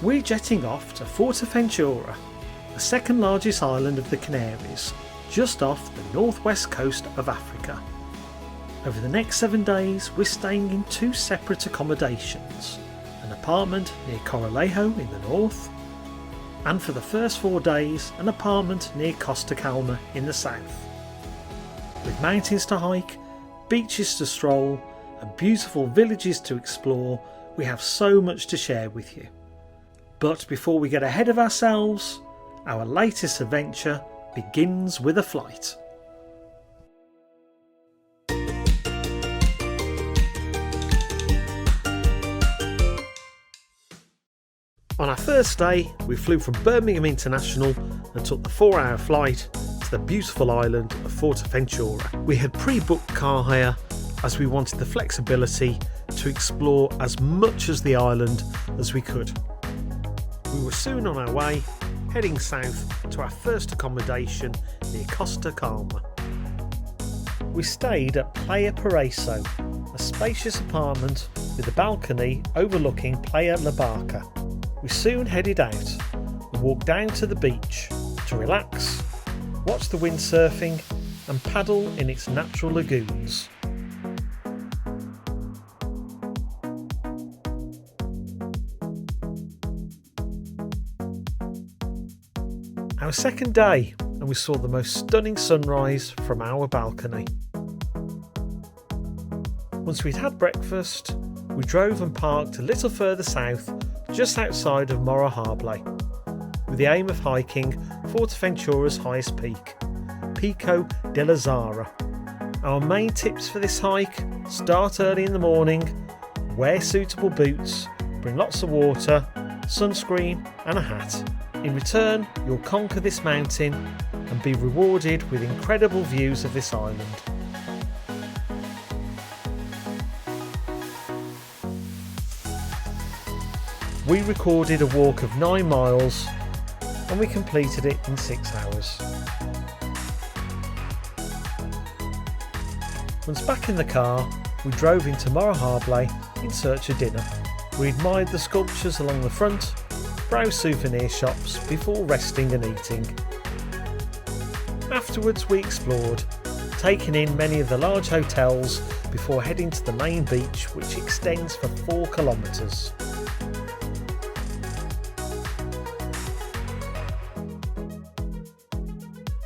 We're jetting off to Fuerteventura, the second largest island of the Canaries, just off the northwest coast of Africa. Over the next 7 days we're staying in 2 separate accommodations, an apartment near Corralejo in the north, and for the first 4 days an apartment near Costa Calma in the south. With mountains to hike, beaches to stroll and beautiful villages to explore, we have so much to share with you. But before we get ahead of ourselves, our latest adventure begins with a flight. On our first day, we flew from Birmingham International and took the 4-hour flight to the beautiful island of Fuerteventura. We had pre-booked car hire as we wanted the flexibility to explore as much as the island as we could. We were soon on our way, heading south to our first accommodation near Costa Calma. We stayed at Playa Paraíso, a spacious apartment with a balcony overlooking Playa La Barca. We soon headed out and walked down to the beach to relax, watch the windsurfing and paddle in its natural lagoons. Our second day, and we saw the most stunning sunrise from our balcony. Once we'd had breakfast, we drove and parked a little further south, just outside of Morro Jable, with the aim of hiking Fuerteventura's highest peak, Pico De La Zarza. Our main tips for this hike: start early in the morning, wear suitable boots, bring lots of water, sunscreen and a hat. In return, you'll conquer this mountain and be rewarded with incredible views of this island. We recorded a walk of 9 miles and we completed it in 6 hours. Once back in the car, we drove into Morro Jable in search of dinner. We admired the sculptures along the front, browsed souvenir shops before resting and eating. Afterwards we explored, taking in many of the large hotels before heading to the main beach, which extends for 4 kilometres.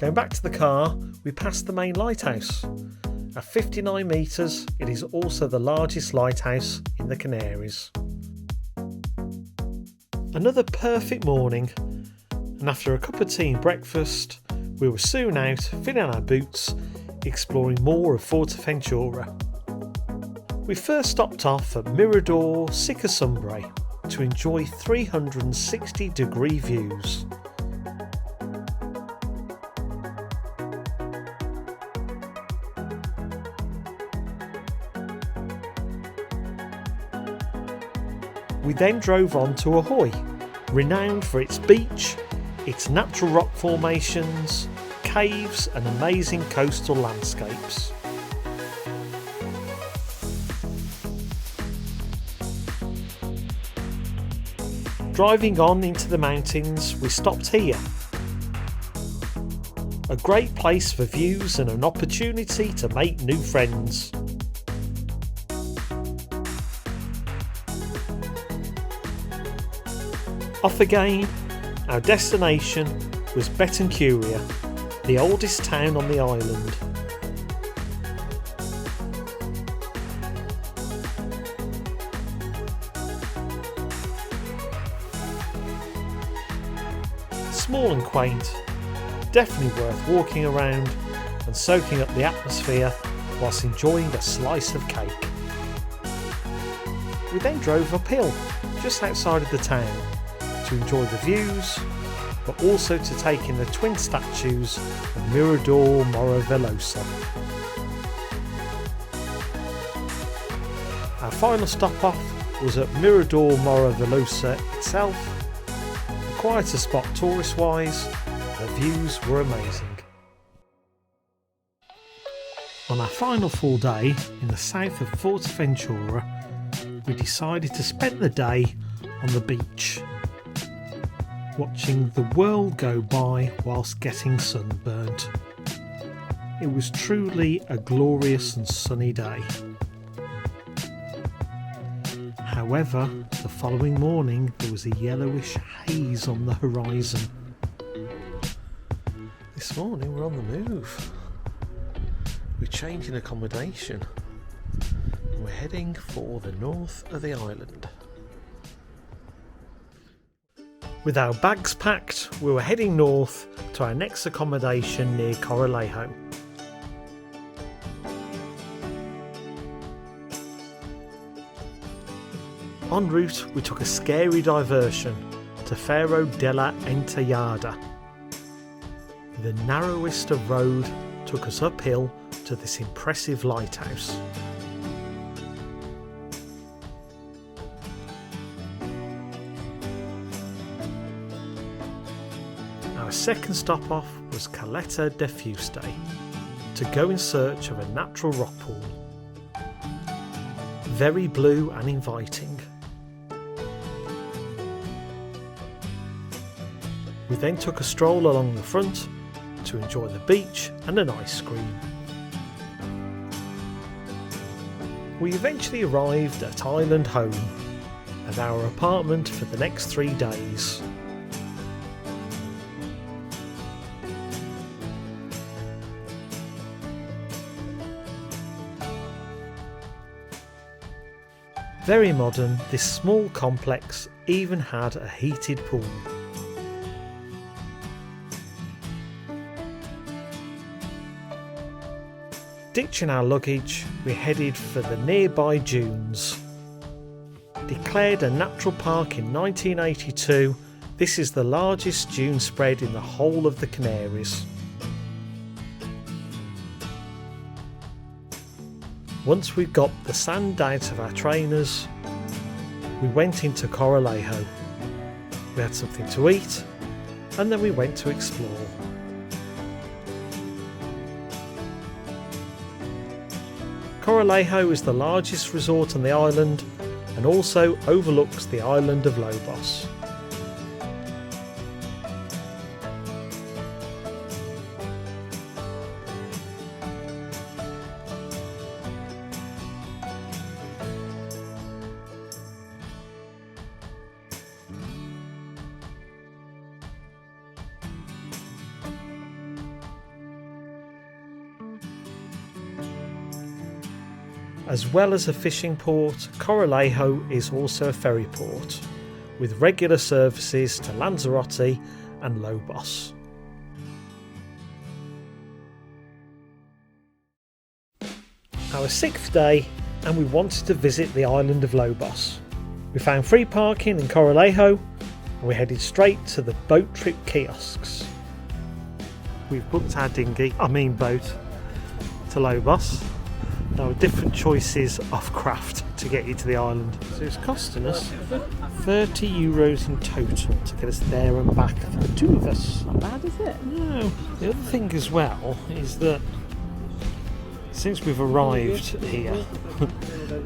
Going back to the car, we passed the main lighthouse. At 59 metres, it is also the largest lighthouse in the Canaries. Another perfect morning, and after a cup of tea and breakfast, we were soon out, filling our boots, exploring more of Fuerteventura. We first stopped off at Mirador Sicasumbre to enjoy 360-degree views. We then drove on to Ajuy, renowned for its beach, its natural rock formations, caves and amazing coastal landscapes. Driving on into the mountains, we stopped here. A great place for views and an opportunity to make new friends. Off again, our destination was Betancuria, the oldest town on the island. Small and quaint, definitely worth walking around and soaking up the atmosphere whilst enjoying a slice of cake. We then drove uphill, just outside of the town, to enjoy the views, but also to take in the twin statues of Mirador Morro Velosa. Our final stop off was at Mirador Morro Velosa itself, a quieter spot tourist wise. The views were amazing. On our final full day in the south of Fuerteventura, we decided to spend the day on the beach, watching the world go by whilst getting sunburnt. It was truly a glorious and sunny day. However, the following morning there was a yellowish haze on the horizon. This morning we're on the move. We're changing accommodation. We're heading for the north of the island. With our bags packed, we were heading north to our next accommodation near Corralejo. En route, we took a scary diversion to Faro De La Entallada. The narrowest of road took us uphill to this impressive lighthouse. Our second stop off was Caleta de Fuste to go in search of a natural rock pool. Very blue and inviting. We then took a stroll along the front to enjoy the beach and an ice cream. We eventually arrived at Island Home, at our apartment for the next 3 days. Very modern, this small complex even had a heated pool. Ditching our luggage, we headed for the nearby dunes. Declared a natural park in 1982, this is the largest dune spread in the whole of the Canaries. Once we'd got the sand out of our trainers, we went into Corralejo. We had something to eat, and then we went to explore. Corralejo is the largest resort on the island and also overlooks the island of Lobos. As well as a fishing port, Corralejo is also a ferry port, with regular services to Lanzarote and Lobos. Our 6th day, and we wanted to visit the island of Lobos. We found free parking in Corralejo, and we headed straight to the boat trip kiosks. We've booked our boat to Lobos. There are different choices of craft to get you to the island. So it's costing us €30 in total to get us there and back for the 2 of us. Not bad, is it? No. The other thing as well is that since we've arrived here,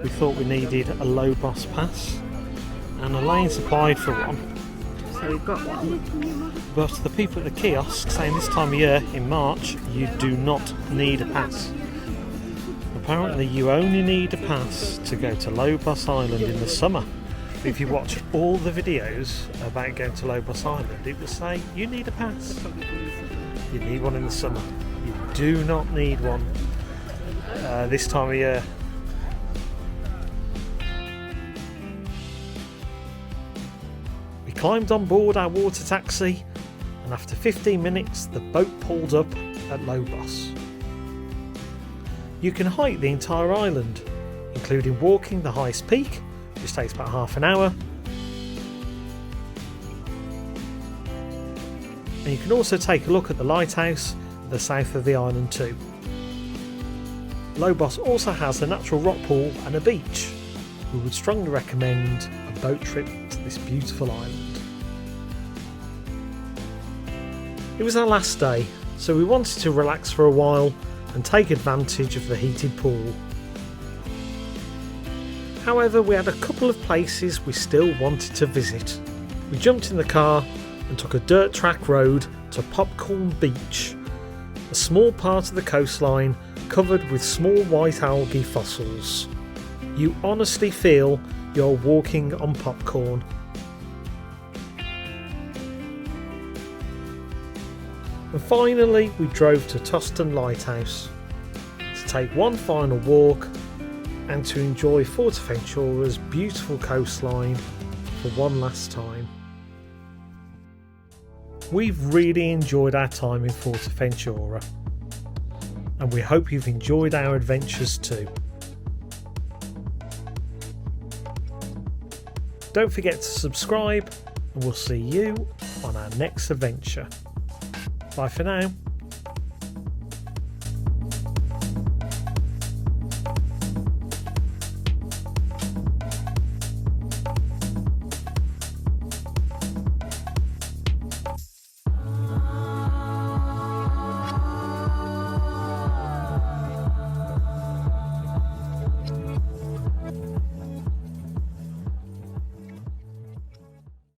we thought we needed a Lobos pass, and Elaine's applied for one. So we've got one. But the people at the kiosk saying this time of year, in March, you do not need a pass. Apparently you only need a pass to go to Lobos Island in the summer. If you watch all the videos about going to Lobos Island, it will say you need a pass. You need one in the summer. You do not need one this time of year. We climbed on board our water taxi, and after 15 minutes the boat pulled up at Lobos. You can hike the entire island, including walking the highest peak, which takes about half an hour. And you can also take a look at the lighthouse at the south of the island too. Lobos also has a natural rock pool and a beach. We would strongly recommend a boat trip to this beautiful island. It was our last day, so we wanted to relax for a while and take advantage of the heated pool. However, we had a couple of places we still wanted to visit. We jumped in the car and took a dirt track road to Popcorn Beach, a small part of the coastline covered with small white algae fossils. You honestly feel you're walking on popcorn. And finally we drove to Torron Lighthouse to take one final walk and to enjoy Fuerteventura's beautiful coastline for one last time. We've really enjoyed our time in Fuerteventura, and we hope you've enjoyed our adventures too. Don't forget to subscribe, and we'll see you on our next adventure. Bye for now.